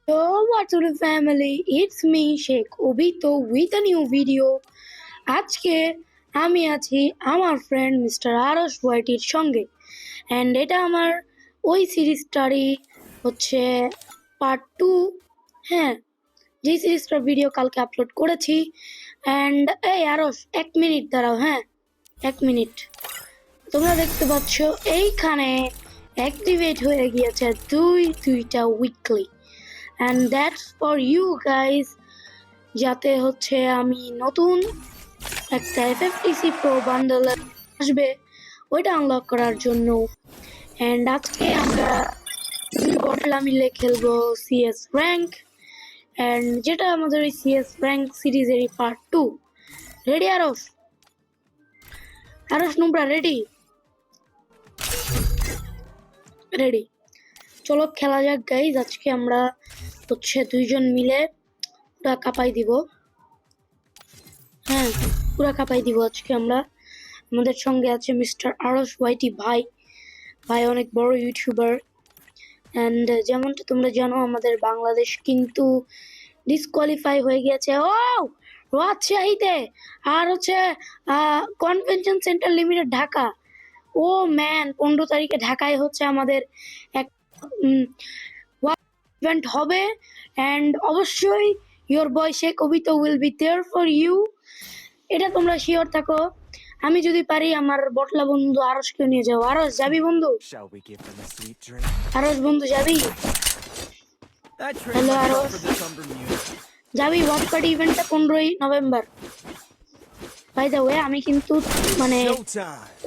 Hello, what's up family? It's me Sheikh Obito with a new video. আজকে আমি আছি আমার ফ্রেন্ড মিস্টার আরশ ওয়াইটির সঙ্গে অ্যান্ড এটা আমার ওই সিরিজটারই হচ্ছে পার্ট 2। হ্যাঁ, যে সিরিজটার ভিডিও কালকে আপলোড করেছি। অ্যান্ড এই আরশ 1 মিনিট দাঁড়াও। হ্যাঁ, 1 মিনিট। তোমরা দেখতে পাচ্ছ এইখানে অ্যাক্টিভেট হয়ে গিয়েছে দুইটা weekly and that's for you guys, যাতে হচ্ছে আমি নতুন একটা FFTC Pro বান্ডেল আসবে ওইটা আনলক করার জন্য। এন্ড আজকে আমরা বটলা মিলে খেলবো CS র্যাঙ্ক, এন্ড যেটা আমাদের এই CS র্যাঙ্ক সিরিজেরই পার্ট 2। রেডি আরশ? আরশ নুমরা রেডি? রেডি, চলো খেলা যাক গাইজ। আজকে আমরা হচ্ছে দুইজন মিলে পুরা কাঁপাই দিব। হ্যাঁ, পুরা কাঁপাই দিব আজকে আমরা। আমাদের সঙ্গে আছে মিস্টার আরশ ওয়াইটি ভাই। ভাই অনেক বড় ইউটিউবার অ্যান্ড যেমনটা তোমরা জানো আমাদের বাংলাদেশ কিন্তু ডিসকোয়ালিফাই হয়ে গেছে ও রাজশাহীতে, আর হচ্ছে কনভেনশন সেন্টার লিমিটেড ঢাকা। ও ম্যান, 15 তারিখে ঢাকায় হচ্ছে আমাদের এক ইভেন্ট হবে অ্যান্ড অবশ্যই ইয়োর বয় শেখ অবিতো will be there for you, এটা তোমরা শিওর থাকো। আমি যদি পারি আমার বটলা বন্ধু আরশকে নিয়ে যাও। আরশ যাবি বন্ধু? আরশ বন্ধু যাবি? হ্যালো আরশ, যাবি ওয়ার্ড পার্টি ইভেন্টটা 15ই নভেম্বর। বাই দ্য ওয়ে আমি কিন্তু মানে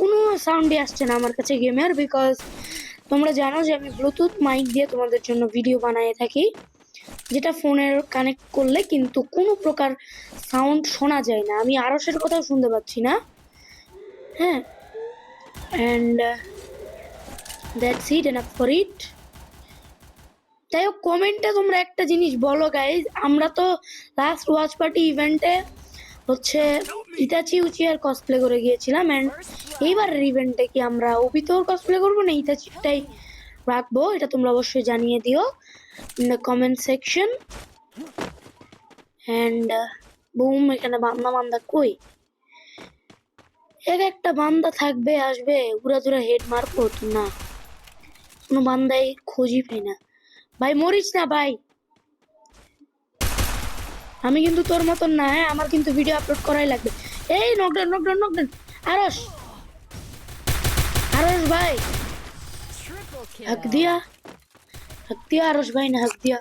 কোনো সাউন্ডই আসছে না আমার কাছে গেমের, বিকজ তোমরা জানো যে আমি ব্লুটুথ মাইক দিয়ে তোমাদের জন্য ভিডিও বানিয়ে থাকি, যেটা ফোনের কানেক্ট করলে কিন্তু কোনো প্রকার সাউন্ড শোনা যায় না। আমি আরশের কথাও শুনতে পাচ্ছি না। হ্যাঁ, and that's it, enough for it. তাই হোক, কমেন্টে তোমরা একটা জিনিস বলো গাইজ। আমরা তো লাস্ট ওয়াচ পার্টি ইভেন্টে হচ্ছে ইতাচি উচিয়ার কসপ্লে করে গিয়েছিলাম, অ্যান্ড এইবারের ইভেন্টে কি আমরা অবিতোর কসপ্লে করবো না ইতাচিটাই রাখবো, এটা তোমরা অবশ্যই জানিয়ে দিও in the comment section. And broom, এখানে বান্দা কই? একটা বান্দা থাকবে, আসবে উড়াধুরা হেড মারবো তো না, কোনো বান্দাই খোঁজই পাই না। ভাই মরিস না ভাই, আমি কিন্তু তোর মতন না। হ্যাঁ, আমার কিন্তু ভিডিও আপলোড করাই লাগবে। এই নকডাউন আরশ, আরশ ভাই হাক দিয়া আরশ ভাই না হাক দিয়া।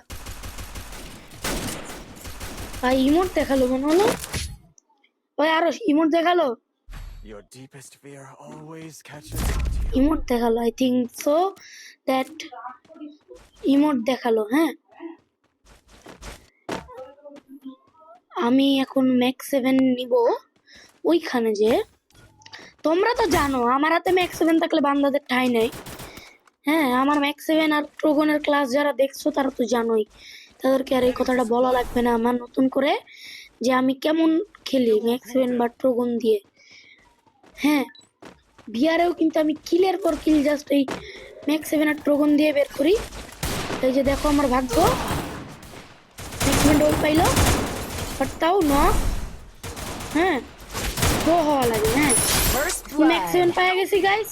ভাই ইমোট দেখালো মনে হলো। ওই আরশ ইমোট দেখালো, ইমোট দেখালো। I think so that emote দেখালো। হ্যাঁ, আমি এখন ম্যাক্স 7 নিব ওইখানে যে। তোমরা তো জানো আমার হাতে ম্যাক্স 7 থাকলে বান্দাদের ঠাঁই নেই। হ্যাঁ, আমার ম্যাক্স 7 আর ট্রোগনের ক্লাস যারা দেখছো তারা তো জানোই, তাদেরকে আর এই কথাটা বলা লাগবে না আমার নতুন করে যে আমি কেমন খেলি ম্যাক্স 7 বা ট্রোগন দিয়ে। হ্যাঁ, বিয়ারেও কিন্তু আমি কিলের পর কিল জাস্ট এই ম্যাক্স 7 আর ট্রোগন দিয়ে বের করি। এই যে দেখো আমার ভাগ্য, ম্যাক্স 7 ওই পাইলো, বাট তাও না। হ্যাঁ, প্রো হওয়া লাগে। হ্যাঁ, ম্যাক্স 7 পাই গেছি গাইস।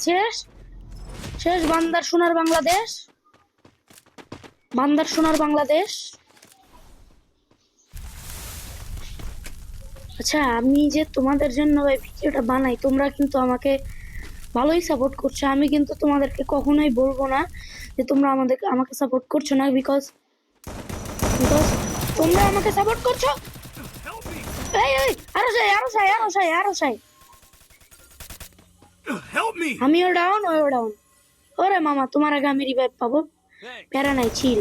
শেষ বান্দার সোনার বাংলাদেশ, বান্দার সোনার বাংলাদেশ। আচ্ছা, আমি যে তোমাদের জন্য এই ভিডিওটা বানাই, তোমরা কিন্তু আমাকে ভালোই সাপোর্ট করছো। আমি কিন্তু তোমাদেরকে কখনোই বলবো না যে তোমরা আমাকে সাপোর্ট করছো না, বিকজ তোমরা আমাকে সাপোর্ট করছো। এই আরো চাই আমিও ডাউন, ওও ডাউন। ওরে মামা, তোমার আগে আমি রিভাইভ পাবো, প্যারা নাই, চিল।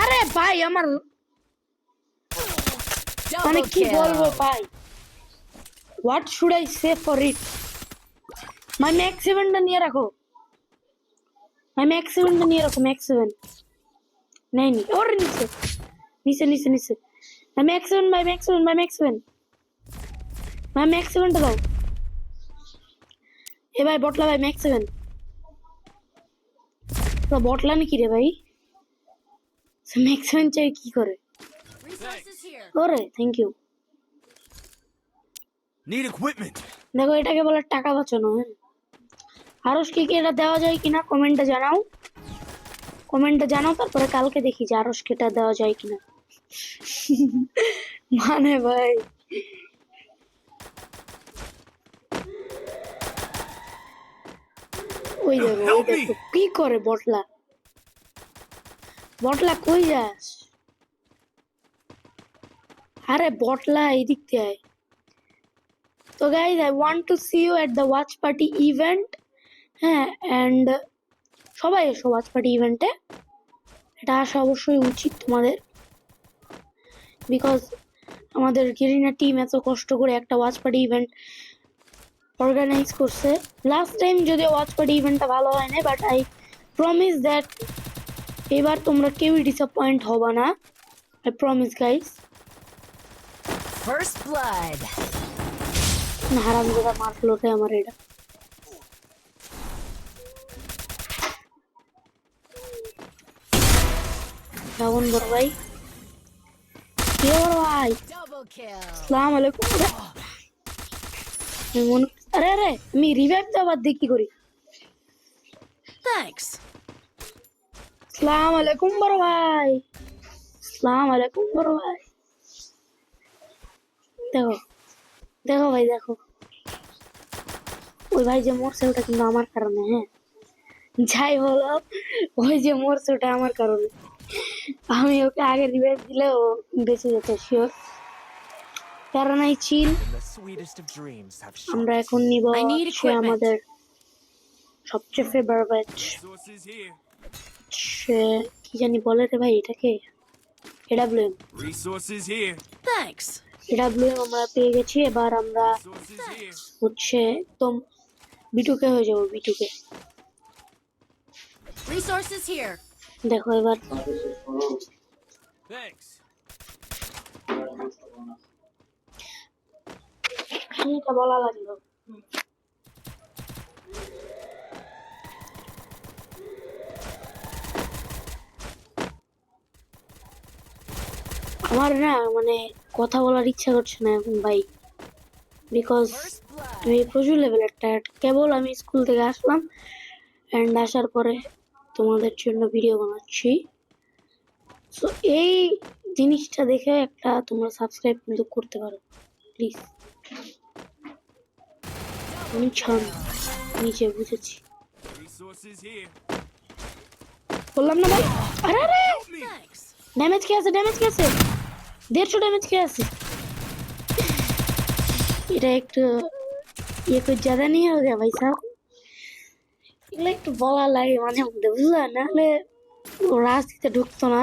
আরে ভাই আমার মানে কি বলবো ভাই, what should I say for it. My max 7টা নিয়ে রাখো, ম্যাক্স 7 নেই ওর নিচে ম্যাক্স 7টা দাও। এ ভাই বটলা ভাই ম্যাক্স 7 তো বটলা নাকি রে ভাই? ম্যাক্সিমাম চাই কি করে? ওরে থ্যাংক ইউ। Need equipment. দেখো এটাকে বলে টাকা বাঁচানো। হ্যাঁ, আরশকে কি এটা দেওয়া যায় কিনা কমেন্টে জানাও, তারপরে কালকে দেখি যে আরশকে এটা দেওয়া যায় কিনা। মানে ভাই ওই দেখো কি করে বটলা কই যাস? আরে বটলা এদিক দিয়ে আয়। তো guys I want to see you at the watch party event. হ্যাঁ, অ্যান্ড সবাই এসো ওয়াচ পার্টি ইভেন্টে। এটা আসা অবশ্যই উচিত তোমাদের, বিকজ আমাদের গেরিনা টিম এত কষ্ট করে একটা ওয়াচ পার্টি ইভেন্ট অর্গানাইজ করছে। লাস্ট টাইম যদিও ওয়াচ পার্টি ইভেন্টটা ভালো হয় না, বাট আই প্রমিস দ্যাট এবার তোমরা কেউই ডিসঅ্যাপয়েন্ট হবা না। I promise guys. First blood. হারামজাদা মারলো রে আমার এটা। রাবণ বড় ভাই, কে বড় ভাই? Double kill. আসসালামু আলাইকুম। আরে আরে আমি রিভাইভ দেওয়ার দিয়ে কি করি? Thanks. আসসালামু আলাইকুম বড় ভাই। আসসালামু আলাইকুম বড় ভাই। দেখো দেখো ভাই দেখো, ওই ভাই যে মরছে ওটা কিন্তু আমার কারণে। হ্যাঁ, যাই হলো, ওই যে মরছে ওটা আমার কারণে। আমি ওকে আগে রিভাইভ দিলে ও বেঁচে যেত শিওর। কারণ এই চিল And the sweetest of dreams have আমরা shot. এখন নিব I need সে equipment. আমাদের সবচেয়ে ফেভারিট Resources here. সে কি জানি বলে রে ভাই এটাকে, AWM. Resources here. Thanks. AWM আমরা পেয়ে গেছি। এবার আমরা Resources here. হচ্ছে একদম বিটুকে হয়ে যাবো, বিটুকে। Resources here. দেখো এবার Thanks. এটা বলা লাগলো। আমার না মানে কথা বলার ইচ্ছা করছে না এখন ভাই, বিকজ First blood. আমি প্রচুর লেভেলের টায়ার্ড। কেবল আমি স্কুল থেকে আসলাম, অ্যান্ড আসার পরে তোমাদের জন্য ভিডিও বানাচ্ছি। সো এই জিনিসটা দেখে একটা তোমরা সাবস্ক্রাইব কিন্তু করতে পারো প্লিজ। আমি ছাড় নিচে বুঝেছি, Resources here. বললাম না ভাই। আরে আরে Help me. Thanks. ড্যামেজ কে আছে? 150 ড্যামেজ কে আছে? এটা একটু ये कुछ ज्यादा नहीं हो गया भाई साहब? এগুলো একটু বলা লাগে মাঝে মধ্যে, বুঝলা? নাহলে ও রাজনীতিতে ঢুকতো না।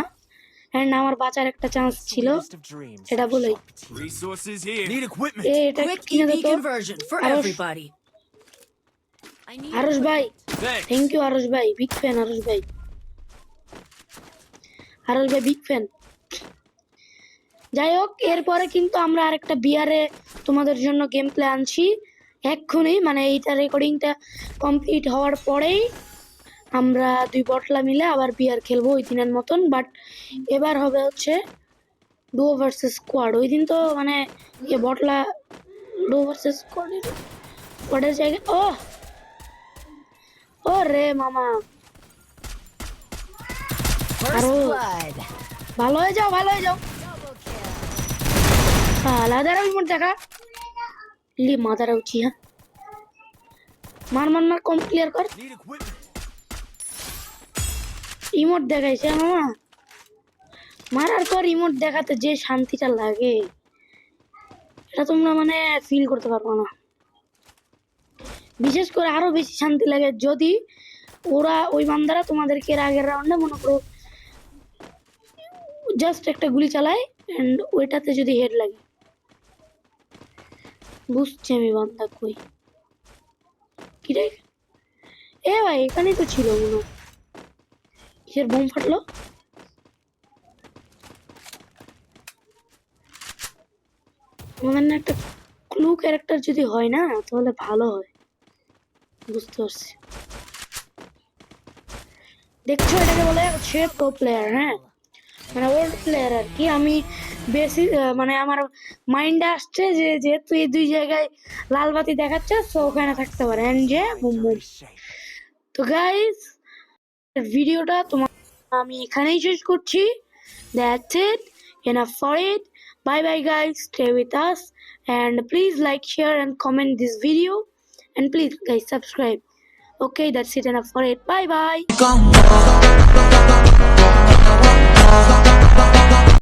অ্যান্ড আমার বাঁচার একটা চান্স ছিল, Sweetest of dreams এটা have বলেই। shot. Resources here. Need equipment. এটা Quick কিনে EV দে তো conversion for Arush. everybody. I need আরশ ভাই। Thanks. থ্যাংক ইউ আরশ ভাই, বিগ ফ্যান আরশ ভাই। আরশ ভাই বিগ ফ্যান। যাই হোক, এরপরে কিন্তু আমরা আরেকটা বিয়ারে তোমাদের জন্য গেম প্লে আনছি এক্ষুনি, মানে এইটা রেকর্ডিংটা কমপ্লিট হওয়ার পরেই আমরা দুই বটলা মিলে আবার বিয়ার খেলবো ওই দিনের মতন। বাট এবার হবে হচ্ছে ডুও ভার্সেস স্কোয়াড। ওই দিন তো মানে বটলা ডুও ভার্সেস স্কোয়াডের জায়গায় ও রে মামা, first Arush. blood. ভালো হয়ে যাও Double kill. আলাদা ইমোট দেখা লি মাদারা উঠি। হ্যাঁ, মার কম ক্লিয়ার কর। Need equipment. ইমোট দেখাইছে মামা, মারার পর ইমোট দেখাতে যে শান্তিটা লাগে এটা তোমরা মানে ফিল করতে পারবো না। বিশেষ করে আরো বেশি শান্তি লাগে যদি ওরা ওই বান্দারা তোমাদেরকে এর আগের রাউন্ডে মনে করো জাস্ট একটা গুলি চালায় এন্ড ওইটাতে যদি হেড লাগে। বুঝছি আমি বান্দা কই কি রে। এ ভাই এখানেই তো ছিল মনে হয়। কিসের বোম ফাটলো? আমাদের না একটা ক্লু ক্যারেক্টার যদি হয় না তাহলে ভালো হয়, বুঝতে পারছি। দেখছো এটাকে বলে হচ্ছে প্রো প্লেয়ার। হ্যাঁ, মানে ওল্ড প্লেয়ার আর কি। আমি বেশি মানে আমার মাইন্ডে আসছে যে যেহেতু এই দুই জায়গায় লাল বাতি দেখাচ্ছে তো ওখানে থাকতে পারে এন্ড যে বুম বুম। তো গাইস ভিডিওটা তোমার আমি এখানেই শেষ করছি। That's it, enough for it. Bye bye guys, stay with us and please like, share and comment this video and please guys subscribe. Okay, that's it, enough for it. Bye bye.